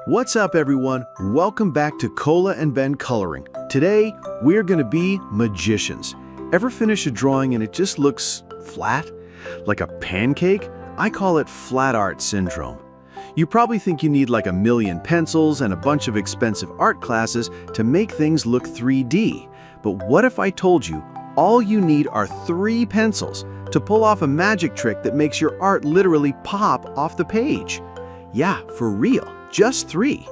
What's up, everyone? Welcome back to Cola and Ben Coloring. Today, we're going to be magicians. Ever finish a drawing and it just looks flat? Like a pancake? I call it flat art syndrome. You probably think you need like a million pencils and a bunch of expensive art classes to make things look 3D. But what if I told you all you need are 3 pencils to pull off a magic trick that makes your art literally pop off the page? Yeah, for real. Just 3.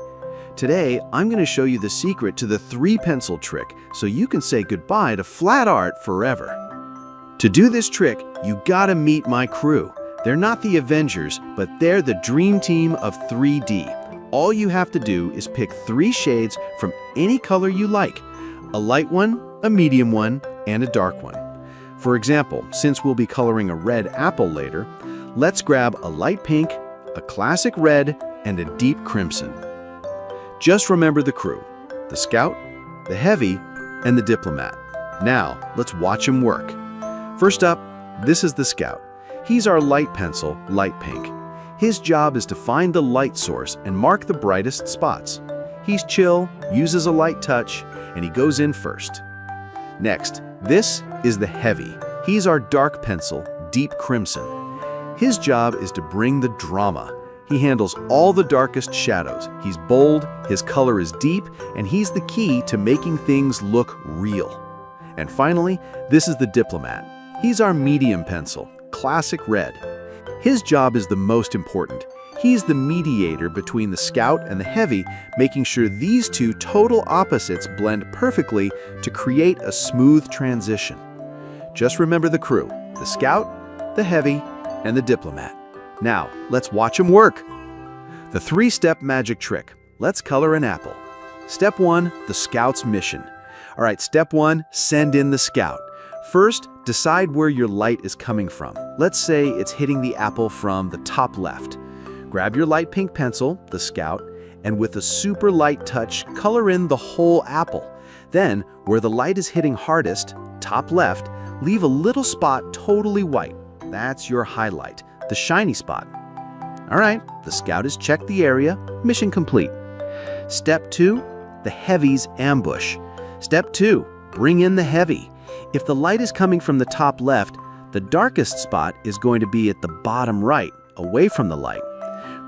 Today, I'm going to show you the secret to the 3-pencil trick so you can say goodbye to flat art forever. To do this trick, you gotta meet my crew. They're not the Avengers, but they're the dream team of 3D. All you have to do is pick 3 shades from any color you like. A light one, a medium one, and a dark one. For example, since we'll be coloring a red apple later, let's grab a light pink, a classic red, and a deep crimson. Just remember the crew: the Scout, the Heavy, and the Diplomat. Now, let's watch him work. First up, this is the Scout. He's our light pencil, light pink. His job is to find the light source and mark the brightest spots. He's chill, uses a light touch, and he goes in first. Next, this is the Heavy. He's our dark pencil, deep crimson. His job is to bring the drama. He handles all the darkest shadows. He's bold, his color is deep, and he's the key to making things look real. And finally, this is the Diplomat. He's our medium pencil, classic red. His job is the most important. He's the mediator between the Scout and the Heavy, making sure these two total opposites blend perfectly to create a smooth transition. Just remember the crew: the Scout, the Heavy, and the Diplomat. Now, let's watch him work. The 3-step magic trick. Let's color an apple. Step 1, the Scout's mission. All right, step 1, send in the Scout. First, decide where your light is coming from. Let's say it's hitting the apple from the top left. Grab your light pink pencil, the Scout, and with a super light touch, color in the whole apple. Then, where the light is hitting hardest, top left, leave a little spot totally white. That's your highlight, the shiny spot. All right, the Scout has checked the area, mission complete. Step 2, the Heavy's ambush. Step 2, bring in the Heavy. If the light is coming from the top left, the darkest spot is going to be at the bottom right, away from the light.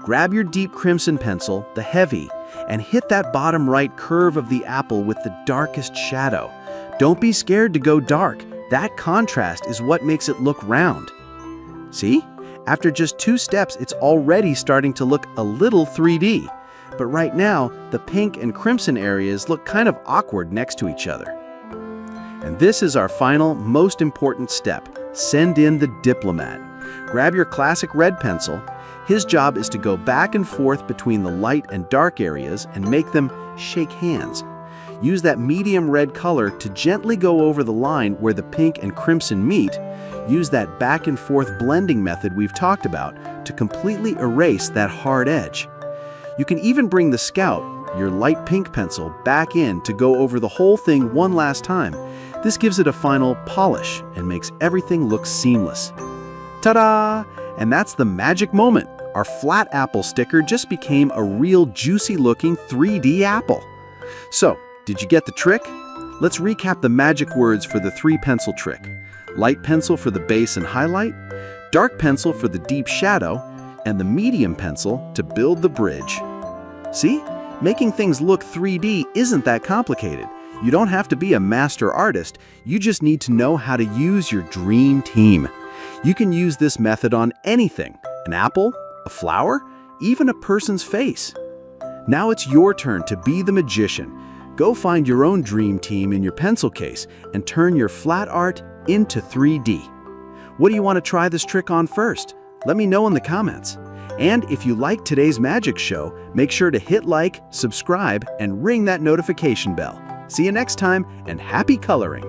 Grab your deep crimson pencil, the Heavy, and hit that bottom right curve of the apple with the darkest shadow. Don't be scared to go dark. That contrast is what makes it look round. See? After just 2 steps, it's already starting to look a little 3D. But right now, the pink and crimson areas look kind of awkward next to each other. And this is our final, most important step: send in the Diplomat. Grab your classic red pencil. His job is to go back and forth between the light and dark areas and make them shake hands. Use that medium red color to gently go over the line where the pink and crimson meet. Use that back and forth blending method we've talked about to completely erase that hard edge. You can even bring the Scout, your light pink pencil, back in to go over the whole thing one last time. This gives it a final polish and makes everything look seamless. Ta-da! And that's the magic moment. Our flat apple sticker just became a real juicy-looking 3D apple. So, did you get the trick? Let's recap the magic words for the 3-pencil trick. Light pencil for the base and highlight, dark pencil for the deep shadow, and the medium pencil to build the bridge. See? Making things look 3D isn't that complicated. You don't have to be a master artist, you just need to know how to use your dream team. You can use this method on anything: an apple, a flower, even a person's face. Now it's your turn to be the magician. Go find your own dream team in your pencil case and turn your flat art into 3D. What do you want to try this trick on first? Let me know in the comments. And if you like today's magic show, make sure to hit like, subscribe, and ring that notification bell. See you next time, and happy coloring!